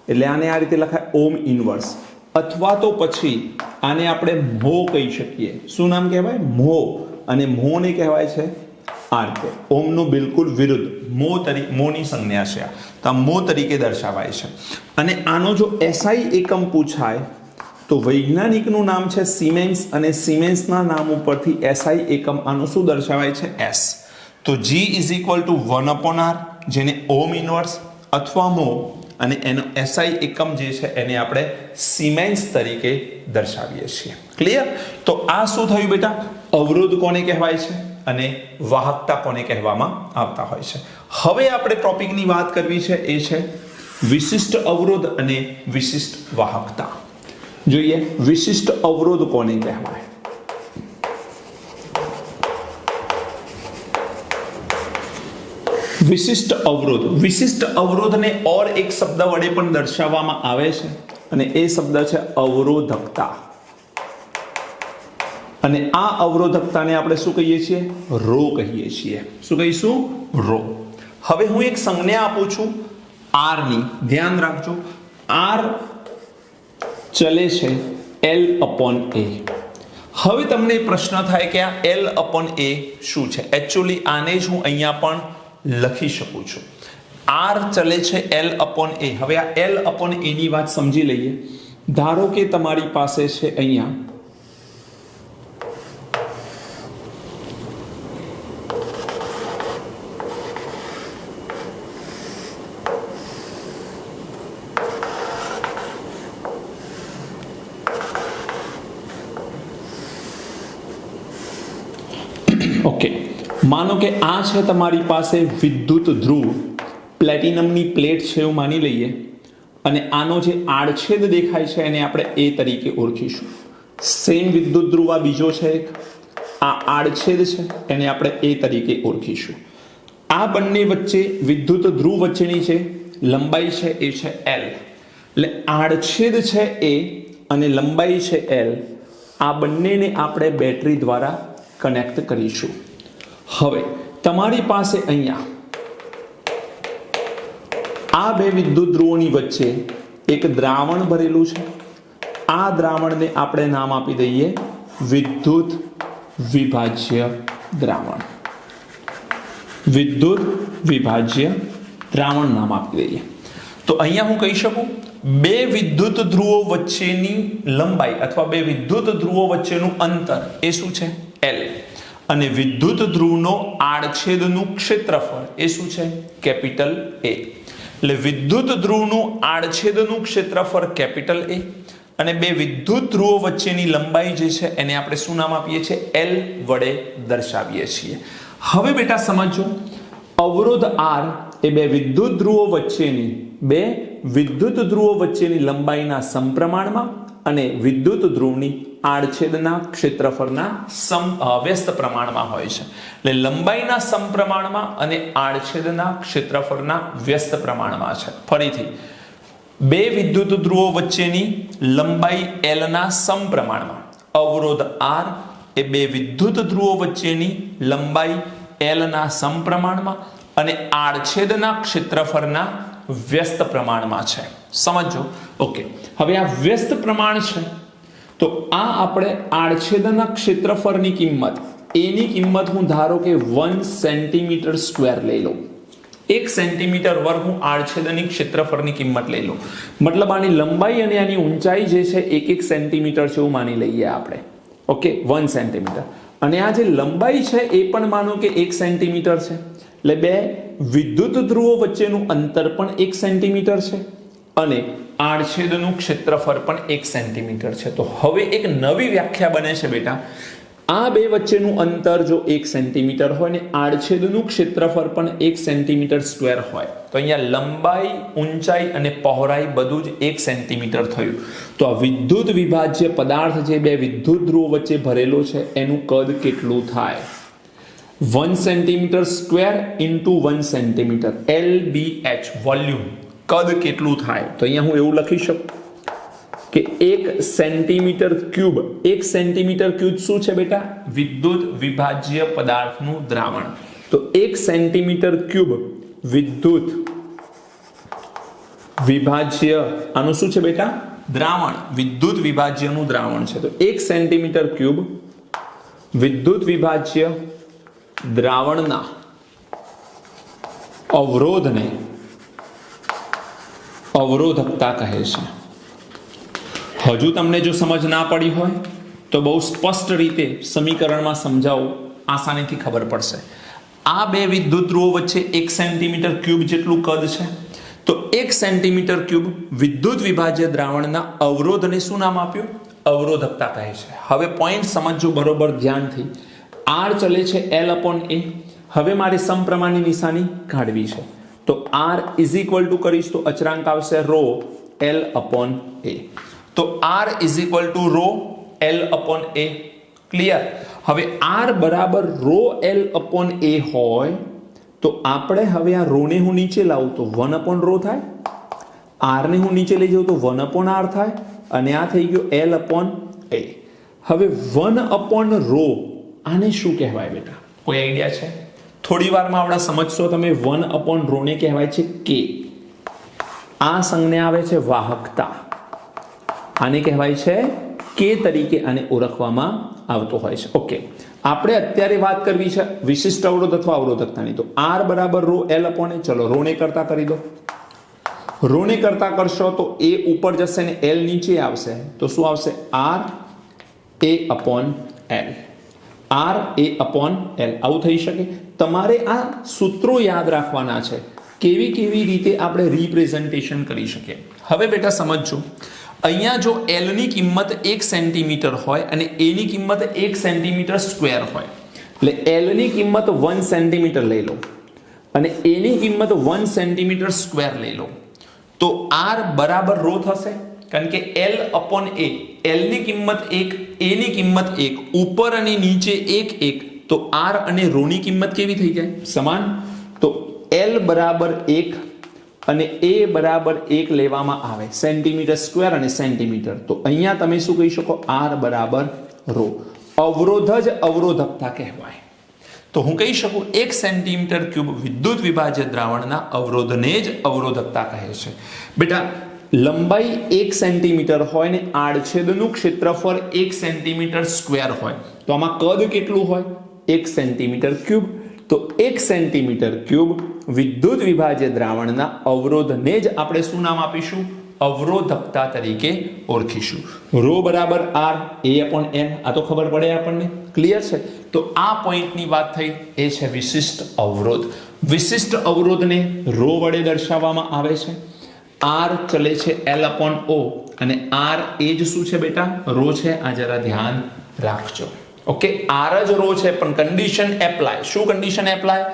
એટલે આને આ રીતે લખાય ઓહમ ઇનવર્સ, અથવા તો પછી આને આપણે મો કહી શકીએ। શું નામ કહેવાય? મો। અને મોને કહેવાય છે આરકે। ઓમનું બિલકુલ વિરુદ્ધ મોની સંજ્ઞા છે, તો મો તરીકે દર્શાવાય છે। અને આનો જો SI એકમ પૂછાય તો વૈજ્ઞાનિકનું નામ છે સિમેન્સ, અને સિમેન્સના નામ ઉપરથી SI એકમ આનો શું દર્શાવાય છે? S। તો G = 1/R જેને ઓમ ઇનવર્સ અથવા મો, અને એનો SI એકમ જે છે એને આપણે સિમેન્સ તરીકે દર્શાવીએ છીએ। ક્લિયર? તો આ શું થયું બેટા? અવરોધ કોને કહેવાય છે અને વાહકતા કોને કહેવામાં આવતા હોય છે। હવે આપણે ટોપિકની વાત કરવી છે એ છે વિશિષ્ટ અવરોધ અને વિશિષ્ટ વાહકતા। જોઈએ વિશિષ્ટ અવરોધ કોને કહેવાય? વિશિષ્ટ અવરોધને ઓર એક શબ્દ વડે પણ દર્શાવવામાં આવે છે, અને એ શબ્દ છે અવરોધકતા। અને આ અવરોધકતાને આપણે શું કહીએ છીએ? રો કહીએ છીએ। શું કહીશું? રો। હવે હું એક સંજ્ઞા આપું છું R ની, ધ્યાન રાખજો। R ચલે છે L/A। હવે તમને પ્રશ્ન થાય કે આ L/A શું છે? એકચ્યુઅલી આને જ હું અહીંયા પણ લખી શકું છું। R ચલે છે L/A। હવે આ L/A ની વાત સમજી લઈએ। ધારો કે તમારી પાસે છે અહીંયા ઓકે, માનો કે આ છે તમારી પાસે વિદ્યુત ધ્રુવ, પ્લેટિનમની પ્લેટ છે એવું માની લઈએ, અને આનો જે આડછેદ દેખાય છે એને આપણે A તરીકે ઓળખીશું। સેમ વિદ્યુત ધ્રુવ આ બીજો છે એક, આ આડછેદ છે એને આપણે A તરીકે ઓળખીશું। આ બંને વચ્ચે વિદ્યુત ધ્રુવ વચ્ચેની જે લંબાઈ છે એ છે L। એટલે આડછેદ છે A અને લંબાઈ છે L, આ બંનેને આપણે બેટરી દ્વારા કનેક્ટ કરીશું। હવે તમારી પાસે અહીંયા આ બે વિદ્યુત ધ્રુવોની વચ્ચે એક દ્રાવણ ભરેલું છે। આ દ્રાવણને આપણે નામ આપી દઈએ વિદ્યુત વિભાજ્ય દ્રાવણ। વિદ્યુત વિભાજ્ય દ્રાવણ નામ આપી દઈએ। તો અહીંયા હું કહી શકું બે વિદ્યુત ધ્રુવો વચ્ચેની લંબાઈ અથવા બે વિદ્યુત ધ્રુવો વચ્ચેનું અંતર એ શું છે? L। અને વિદ્યુત ધ્રુવનો આડછેદનું ક્ષેત્રફળ એ શું છે? Capital A। એટલે વિદ્યુત ધ્રુવનું આડછેદનું ક્ષેત્રફળ કેપિટલ એ અને બે વિદ્યુત ધ્રુવો વચ્ચેની લંબાઈ જે છે એને આપણે શું નામ આપીએ છીએ? L વડે દર્શાવીએ છીએ. હવે બેટા સમજો, અવરોધ R એ બે વિદ્યુત ધ્રુવો વચ્ચેની લંબાઈના સમપ્રમાણમાં અને વિદ્યુત ધ્રુવની આડછેદના ક્ષેત્રફળના વ્યસ્ત પ્રમાણમાં હોય છે. એટલે લંબાઈના સમપ્રમાણમાં અને આડછેદના ક્ષેત્રફળના વ્યસ્ત પ્રમાણમાં છે. ફરીથી, બે વિદ્યુત ધ્રુવો વચ્ચેની લંબાઈ L ના સમપ્રમાણમાં, અવરોધ R એ બે વિદ્યુત ધ્રુવો વચ્ચેની લંબાઈ L ના સમપ્રમાણમાં અને આડછેદના ક્ષેત્રફળના વ્યસ્ત પ્રમાણમાં છે. સમજો. ઓકે, હવે આ વ્યસ્ત પ્રમાણ છે તો આ આપણે આડછેદના ક્ષેત્રફળની કિંમત, એની કિંમત હું ધારો કે 1 સેન્ટીમીટર સ્ક્વેર લઈ લઉં. 1 સેન્ટીમીટર વર્ગ હું આડછેદની ક્ષેત્રફળની કિંમત લઈ લઉં. મતલબ આની લંબાઈ અને આની ઊંચાઈ જે છે 1 સેન્ટીમીટર છે એવું માની લઈએ આપણે. Okay, 1 centimetre. અને આ જે લંબાઈ છે એ પણ માનો કે 1 સેન્ટીમીટર છે. એટલે બે વિદ્યુત ધ્રુવો વચ્ચેનું અંતર પણ 1 સેન્ટીમીટર છે અને આડછેદનું ક્ષેત્રફળ પણ 1 સેન્ટીમીટર છે. તો હવે એક નવી વ્યાખ્યા બને છે બેટા, આ બે વચ્ચેનું અંતર જો 1 સેન્ટીમીટર હોય ને આડછેદનું ક્ષેત્રફળ પણ 1 સેન્ટીમીટર સ્ક્વેર હોય તો અહીંયા લંબાઈ, ઊંચાઈ અને પહોળાઈ બધું જ 1 સેન્ટીમીટર થયું. તો આ વિદ્યુત વિભાજ્ય પદાર્થ જે બે વિદ્યુત ધ્રુવો વચ્ચે ભરેલો છે એનું કદ કેટલું થાય? 1 centimetre square into 1 centimetre, LBH volume, કદ કેટલું થાય? તો અહીંયા હું એવું લખી શકું કે 1 સેન્ટીમીટર ક્યુબ. 1 સેન્ટીમીટર ક્યુબ શું છે બેટા? વિદ્યુત વિભાજ્ય પદાર્થનું દ્રાવણ. તો 1 સેન્ટીમીટર ક્યુબ વિદ્યુત વિભાજ્ય, આનું શું છે બેટા? દ્રાવણ. વિદ્યુત વિભાજ્યનું દ્રાવણ છે. તો 1 સેન્ટીમીટર ક્યુબ વિદ્યુત વિભાજ્ય દ્રાવણના અવરોધને અવરોધકતા કહે છે. હજુ તમને જો સમજ ના પડી હોય તો બહુ સ્પષ્ટ રીતે સમીકરણમાં સમજાવો, આસાનીથી ખબર પડશે. આ બે વિદ્યુત ધ્રુવો વચ્ચે 1 સેન્ટીમીટર ક્યુબ જેટલું કદ છે. તો 1 સેન્ટીમીટર ક્યુબ વિદ્યુત વિભાજ્ય દ્રાવણના અવરોધને શું નામ આપ્યું? અવરોધકતા કહે છે. હવે પોઈન્ટ સમજજો બરોબર ધ્યાનથી. R ચલે છે L/A. હવે મારે સમપ્રમાણની નિશાની કાઢવી છે. તો R ઇઝ ઇક્વલ ટુ કરીશ તો અચળાંક આવશે ρ L/A. તો R is equal to ρ L/A. Clear? હવે R બરાબર ρ L/A હોય તો આપણે હવે આ ρ ને હું નીચે લાવું તો 1/ρ થાય, R ને હું નીચે લઈ જાઉં તો 1/R થાય અને આ થઈ ગયો L/A. હવે 1/ρ આને શું કહેવાય બેટા? કોઈ આઈડિયા છે? થોડી વારમાં આપણે સમજશો તમે. 1/ρ ને કહેવાય છે K. આ સંજ્ઞા આવે છે વાહકતા. આને કહેવાય છે K તરીકે આને ઓળખવામાં આવતો હોય છે. ઓકે, આપણે અત્યારે વાત કરવી છે વિશિષ્ટ અવરોધ અથવા અવરોધકતાની. તો R બરાબર ρ L/A. ચલો ρ ને કરતા કરી દો. ρ ને કરતા કરશો તો A ઉપર જશે ને L નીચે આવશે. તો શું આવશે? R A/L. R A/L. આવું થઈ શકે? તમારે આ સૂત્રો યાદ રાખવાના છે, કેવી કેવી રીતે આપણે રિપ્રેઝન્ટેશન કરી શકીએ. હવે બેટા સમજો, અહીંયા જો L ની કિંમત 1 સેન્ટીમીટર હોય અને A ની કિંમત 1 સેન્ટીમીટર સ્ક્વેર હોય, એટલે L ની કિંમત 1 સેન્ટીમીટર લઈ લો અને A ની કિંમત 1 સેન્ટીમીટર સ્ક્વેર લઈ લો તો R બરાબર ρ થશે. કારણ કે L/A, L ની કિંમત 1, A ની કિંમત 1, ઉપર અને નીચે 1 તો R અને ρ ની કિંમત કેવી થઈ જાય? સમાન. તો L બરાબર 1 અને A બરાબર 1 લેવામાં આવે, સેન્ટીમીટર સ્ક્વેર અને સેન્ટીમીટર. તો અહીંયા તમે શું કહી શકો? R બરાબર ρ. અવરોધ જ અવરોધકતા કહેવાય. તો હું કહી શકું 1 સેન્ટીમીટર ક્યુબ વિદ્યુત વિભાજ્ય દ્રાવણના અવરોધને જ અવરોધકતા કહે છે. બેટા લંબાઈ 1 સેન્ટીમીટર હોય ને આડછેદનું ક્ષેત્રફળ 1 સેન્ટીમીટર સ્ક્વેર હોય તો આમાં કદ કેટલું હોય? 1 સેન્ટીમીટર ક્યુબ. તો 1 સેન્ટીમીટર ક્યુબ વિદ્યુત વિભાજ્ય દ્રાવણના અવરોધને જ આપણે શું નામ આપીશું? અવરોધકતા તરીકે ઓળખીશું. ρ બરાબર R A/L. આ તો ખબર પડે આપણને. ક્લિયર છે? તો આ પોઈન્ટની વાત થઈ, એ છે વિશિષ્ટ અવરોધ. વિશિષ્ટ અવરોધને રો વડે દર્શાવવામાં આવે છે. આર ચલે છે L/O અને આર એ જ શું છે બેટા? રો છે. આ જરા ધ્યાન રાખજો. ઓકે, આર જ રો છે પણ કન્ડિશન એપ્લાય. શું કન્ડિશન એપ્લાય?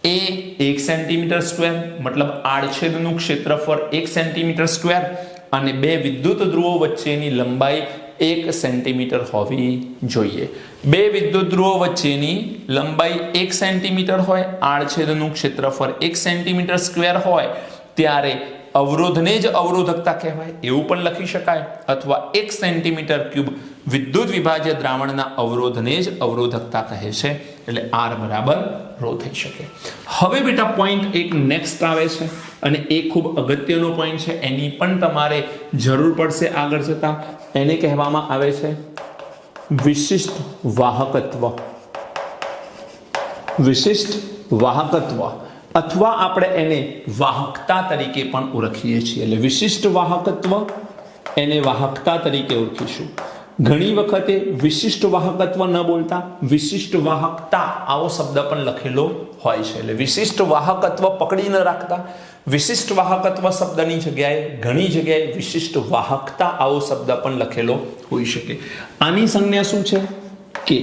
એ 1 સેન્ટીમીટર સ્ક્વેર, મતલબ આડછેદનું ક્ષેત્રફળ 1 સેન્ટીમીટર સ્ક્વેર અને બે વિદ્યુત ધ્રુવો વચ્ચેની લંબાઈ 1 સેન્ટીમીટર હોવી જોઈએ. બે વિદ્યુત ધ્રુવો વચ્ચેની લંબાઈ 1 સેન્ટીમીટર હોય, આડછેદનું ક્ષેત્રફળ 1 સેન્ટીમીટર સ્ક્વેર હોય ત્યારે અવરોધને જ અવરોધકતા કહેવાય એવું પણ લખી શકાય, અથવા 1 સેન્ટીમીટર ક્યુબ વિદ્યુત વિભાજ્ય દ્રાવણના અવરોધને જ અવરોધકતા કહે છે. એટલે આર બરાબર રો થઈ શકે. હવે બેટા પોઈન્ટ એક નેક્સ્ટ આવે છે અને એ ખૂબ અગત્યનો પોઈન્ટ છે, એની પણ તમારે જરૂર પડશે આગળ જતા. એને કહેવામાં આવે છે વિશિષ્ટ વાહકત્વ. વિશિષ્ટ વાહકત્વ અથવા આપણે એને વાહકતા તરીકે પણ ઓળખીએ છીએ. એટલે વિશિષ્ટ વાહકત્વ, એને વાહકતા તરીકે ઓળખીશું. ઘણી વખતે વિશિષ્ટ વાહકત્વ ન બોલતા વિશિષ્ટ વાહકતા આવો શબ્દ પણ લખેલો હોય છે. એટલે વિશિષ્ટ વાહકત્વ પકડી ન રાખતા, વિશિષ્ટ વાહકત્વ શબ્દની જગ્યાએ ઘણી જગ્યાએ વિશિષ્ટ વાહકતા આવો શબ્દ પણ લખેલો હોઈ શકે. આની સંજ્ઞા શું છે? કે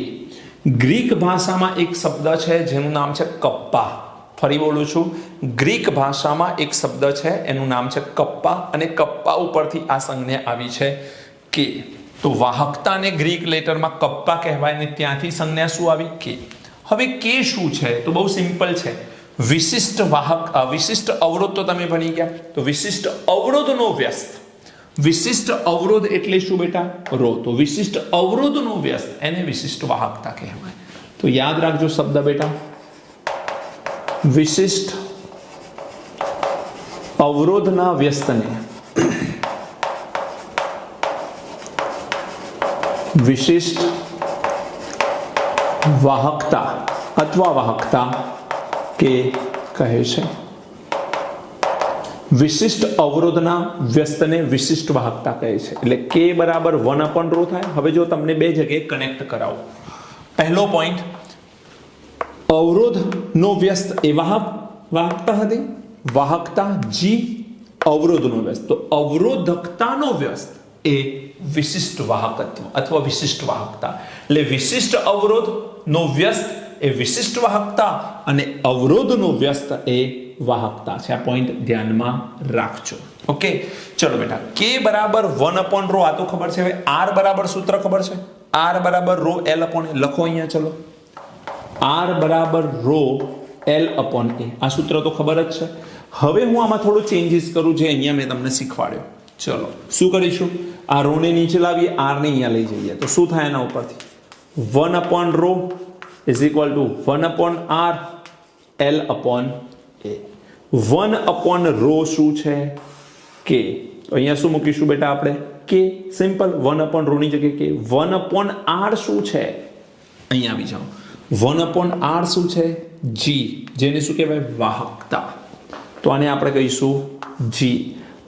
ગ્રીક ભાષામાં એક શબ્દ છે જેનું નામ છે કપ્પા. ફરી બોલું છું, ગ્રીક ભાષામાં એક શબ્દ છે એનું નામ છે કપ્પા, અને કપ્પા ઉપરથી આ સંજ્ઞા આવી છે કે. તો વાહકતાને ગ્રીક લેટરમાં કપ્પા કહેવાય ને ત્યાંથી સંજ્ઞા શું આવી? કે. હવે કે શું છે? તો બહુ સિમ્પલ છે. વિશિષ્ટ વાહક, વિશિષ્ટ અવરોધ તો તમે ભણી ગયા. તો વિશિષ્ટ અવરોધનો વ્યસ્ત. વિશિષ્ટ અવરોધ એટલે શું બેટા? રો. તો વિશિષ્ટ અવરોધનો વ્યસ્ત એને વિશિષ્ટ વાહકતા કહેવાય. તો યાદ રાખજો શબ્દ બેટા, વિશિષ્ટ અવરોધના વ્યસ્તને વિશિષ્ટ વાહકતા અથવા વાહકતા કે કહે છે. વિશિષ્ટ અવરોધના વ્યસ્તને વિશિષ્ટ વાહકતા કહે છે. એટલે કે બરાબર 1/ρ થાય. હવે જો તમને બે જગ્યાએ કનેક્ટ કરાવો. પહેલો પોઈન્ટ, અવરોધનો વ્યસ્ત એ વાહકતા હતી, વાહકતા જી અવરોધનો વ્યસ્ત. તો અવરોધકતાનો વ્યસ્ત એ વિશિષ્ટ વાહકત્વ અથવા વિશિષ્ટ વાહકતા. એટલે વિશિષ્ટ અવરોધનો વ્યસ્ત એ વિશિષ્ટ વાહકતા અને અવરોધનો વ્યસ્ત એ વાહકતા છે. આ પોઈન્ટ ધ્યાનમાં રાખજો. ઓકે, ચલો બેટા, કે બરાબર 1/ρ આ તો ખબર છે. હવે આર બરાબર સૂત્ર ખબર છે? આર બરાબર ρ L/A. લખો અહીંયા. ચલો, આર બરાબર ρ L/A. આ સૂત્ર તો ખબર જ છે. હવે હું આમાં થોડું ચેન્જીસ કરું જે અહીંયા મેં તમને શીખવાડ્યો. ચલો, શું કરીશું? આ રો ને નીચે લાવીએ, આર ને અહીંયા લઈ જઈએ. તો શું થાય એના ઉપરથી? 1/ρ is equal two 1/r L/A. 1/ρ શું છે? કે. તો અહીંયા શું મૂકીશું બેટા આપણે? કે. સિમ્પલ. 1/ρ ની જગ્યાએ કે. 1/r શું છે? અહીંયા આવી જાઓ. 1/r શું છે? જી, જેને શું કહેવાય? વાહકતા. તો આને આપણે કહીશું જી.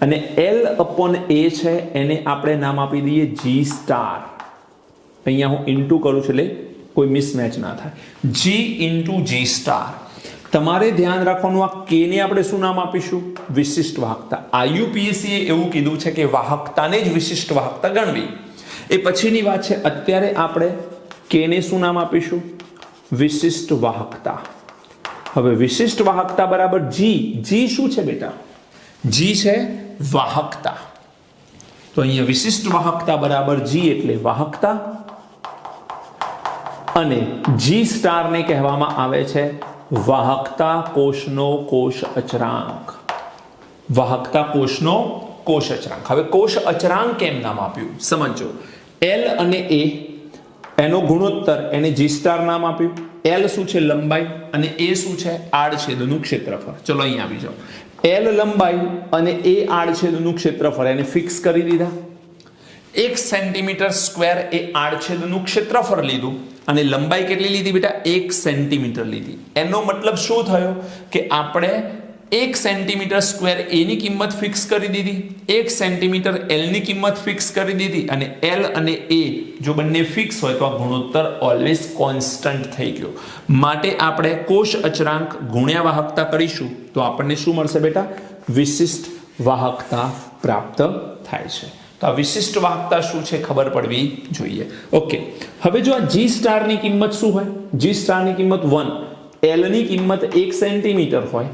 અને L/A છે એને આપણે નામ આપી દઈએ G સ્ટાર. અહીંયા હું ઇન્ટુ કરું છું એટલે કોઈ મિસમેચ ના થાય. G into G star. તમારે ધ્યાન રાખવાનું, આ કે ને આપણે શું નામ આપીશું? વિશિષ્ટ વાહકતા. IUPAC એ એવું કીધું છે કે વાહકતાને જ વિશિષ્ટ વાહકતા ગણવી. એ પછીની વાત છે. અત્યારે આપણે કે ને શું નામ આપીશું? વિશિષ્ટ વાહકતા. હવે વિશિષ્ટ વાહકતા બરાબર જી. જી શું છે બેટા? જી છે વાહકતા. તો અહીંયા વિશિષ્ટ વાહકતા બરાબર જી એટલે વાહકતા, અને જી સ્ટાર ને કહેવામાં આવે છે વાહકતા કોષનો કોષ અચળાંક. વાહકતા કોષનો કોષ અચળાંક. હવે કોષ અચળાંક કેમ નામ આપ્યું સમજો. L અને A એનો ગુણોત્તર એને G સ્ટાર નામ આપ્યું. L શું છે? લંબાઈ, અને A શું છે? આડછેદનું ક્ષેત્રફળ. ચલો અહીંયા આવી જાઓ. L લંબાઈ અને A આડછેદનું ક્ષેત્રફળ એને ફિક્સ કરી દીધા. 1 સેન્ટીમીટર સ્ક્વેર એ આડછેદનું ક્ષેત્રફળ લીધું અને લંબાઈ કેટલી લીધી બેટા? 1 સેન્ટીમીટર લીધી. એનો મતલબ શું થયો કે આપણે 1 સેન્ટીમીટર સ્ક્વેર એ ની કિંમત ફિક્સ કરી દીધી, 1 સેન્ટીમીટર એલ ની કિંમત ફિક્સ કરી દીધી, અને એલ અને એ જો બંને ફિક્સ હોય તો આ ગુણોત્તર ઓલવેઝ કોન્સ્ટન્ટ થઈ ગયો. માટે આપણે કોષ અચળાંક ગુણ્યા વાહકતા કરીશું તો આપણને શું મળશે બેટા? વિશિષ્ટ વાહકતા પ્રાપ્ત થાય છે. તો આ વિશિષ્ટ વાહકતા શું છે ખબર પડવી જોઈએ. ઓકે, હવે જો આ જી સ્ટાર ની કિંમત શું હોય? જી સ્ટાર ની કિંમત 1, એલ ની કિંમત 1 સેન્ટીમીટર હોય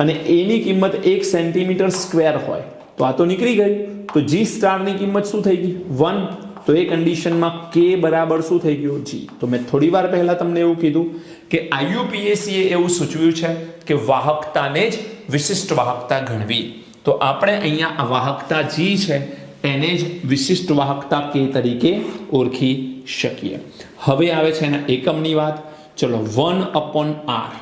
અને એ ની કિંમત 1 સેન્ટીમીટર સ્ક્વેર હોય તો આ તો નીકળી ગયું. તો જી સ્ટાર ની કિંમત શું થઈ ગઈ? 1. તો એ કન્ડિશનમાં કે બરાબર શું થઈ ગયું? જી. તો મેં થોડી વાર પહેલા તમને એવું કીધું કે IUPAC એ એવું સૂચવ્યું છે કે વાહકતાને જ વિશિષ્ટ વાહકતા ગણવી. તો આપણે અહીંયા આ વાહકતા જી છે એને જ વિશિષ્ટ વાહકતા કે તરીકે ઓળખી શકીએ. હવે આવે છે એના એકમની વાત. ચલો 1/r.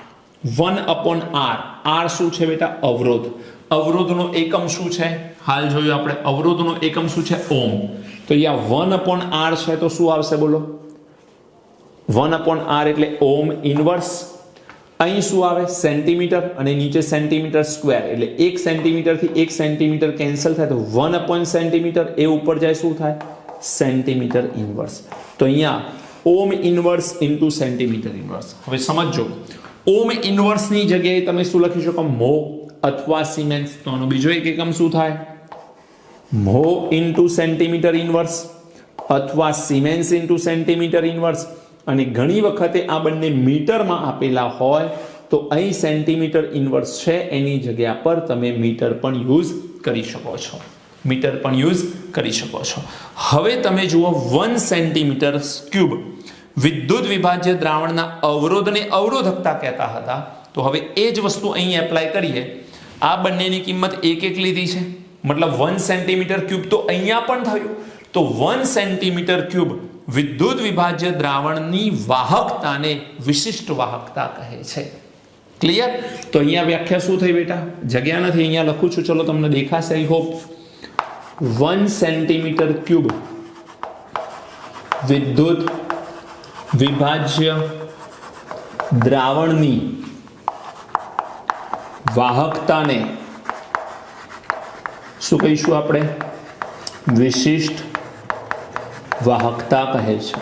1/r. r શું છે બેટા? અવરોધ. અવરોધનો એકમ શું છે? હાલ જોયું આપણે. અવરોધનો એકમ શું છે? ઓમ. તો અહીંયા 1/r છે તો શું આવશે બોલો? 1/r એટલે ઓમ ઇનવર્સ. અહીં શું આવે? સેન્ટીમીટર અને નીચે સેન્ટીમીટર સ્ક્વેર એટલે 1 સેન્ટીમીટર થી 1 સેન્ટીમીટર કેન્સલ થાય તો 1 સેન્ટીમીટર એ ઉપર જાય શું થાય? Centimetre inverse. તો અહીંયા ઓમ ઇનવર્સ ઇન્ટુ સેન્ટીમીટર ઇનવર્સ. હવે સમજો, ઓમ ઇનવર્સ ની જગ્યાએ તમે શું લખી શકો? મો અથવા સિમેન્સ. તો આનો બીજો એક એકમ શું થાય? મો ઇન્ટુ સેન્ટીમીટર ઇનવર્સ અથવા સિમેન્સ ઇન્ટુ સેન્ટીમીટર ઇનવર્સ. અને ઘણી વખતે આ બંને મીટરમાં આપેલા હોય તો અહીં સેન્ટીમીટર ઇનવર્સ છે એની જગ્યા પર તમે મીટર પણ યુઝ કરી શકો છો. મીટર પણ યુઝ કરી શકો છો. હવે તમે જુઓ 1 સેન્ટીમીટર ક્યુબ વિદ્યુત વિભાજ્ય દ્રાવણના અવરોધને અવરોધકતા કહેતા હતા. તો હવે એ જ વસ્તુ અહીં એપ્લાય કરીએ. આ બંનેની કિંમત 1 લીધી છે, મતલબ 1 સેન્ટીમીટર ક્યુબ તો અહીંયા પણ થયું. તો 1 સેન્ટીમીટર ક્યુબ વિદ્યુત વિભાજ્ય દ્રાવણની વાહકતાને વિશિષ્ટ વાહકતા કહે છે. ક્લિયર? તો અહીંયા વ્યાખ્યા શું થઈ બેટા? જગ્યા નથી, અહીંયા લખું છું. ચલો તમને દેખાશે. આઈ હોપ 1 સેન્ટીમીટર ક્યુબ વિદ્યુત વિભાજ્ય દ્રાવણની વાહકતાને શું કહીશું આપણે? વિશિષ્ટ વાહકતા કહે છે.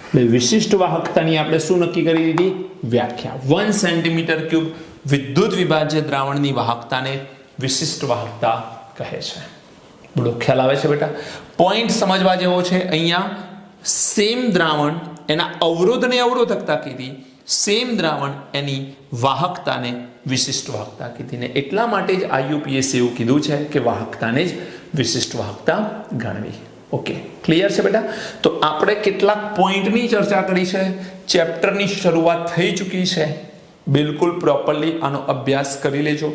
એટલે વિશિષ્ટ વાહકતાની આપણે શું નક્કી કરી દીધી? વ્યાખ્યા. 1 સેન્ટીમીટર ક્યુબ વિદ્યુત વિભાજ્ય દ્રાવણની વાહકતાને વિશિષ્ટ વાહકતા કહે છે. બોલો, ખ્યાલ આવે છે બેટા? પોઈન્ટ સમજવા જેવો છે. અહીંયા સેમ દ્રાવણ એના અવરોધને અવરોધકતા કીધી, સેમ દ્રાવણ એની વાહકતાને વિશિષ્ટ વાહકતા કીધી. ને એટલા માટે જ IUPAC એવું કીધું છે કે વાહકતાને જ વિશિષ્ટ વાહકતા ગણવી. ઓકે, ક્લિયર છે બેટા? તો આપણે કેટલાક પોઈન્ટની ચર્ચા કરી છે. ચેપ્ટરની શરૂઆત થઈ ચૂકી છે. બિલકુલ પ્રોપરલી આનો અભ્યાસ કરી લેજો.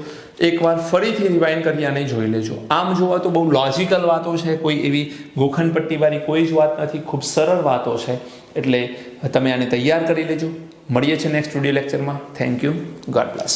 એકવાર ફરીથી રિવાઇન્ડ કરી આને જોઈ લેજો. આમ જોવા તો બહુ લોજિકલ વાતો છે, કોઈ એવી ગોખણપટ્ટીવાળી કોઈ જ વાત નથી, ખૂબ સરળ વાતો છે. એટલે તમે આને તૈયાર કરી લેજો. મળીએ છીએ નેક્સ્ટ વિડીયો લેક્ચરમાં. Thank you. God bless.